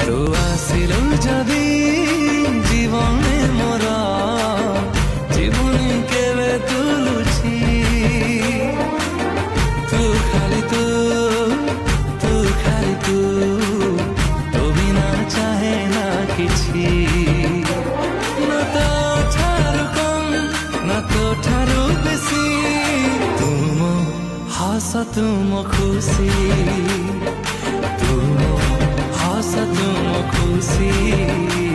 ତୁ ଆସିଲୁ ଯଦି ଜୀବନେ ମୋର ଜୀବନ କେବେ ତୁଲୁଛି ତୁ ଖାଲି ତୁ ତୋ ବିନା ଚାହେ ନା କିଛି ନା ତୋ ଠାରୁ କମ୍ ନା ତୋ ଠାରୁ ବେଶୀ ତୁମ ହସ ତୁମ ଖୁସି तुम हंस तुम खुशी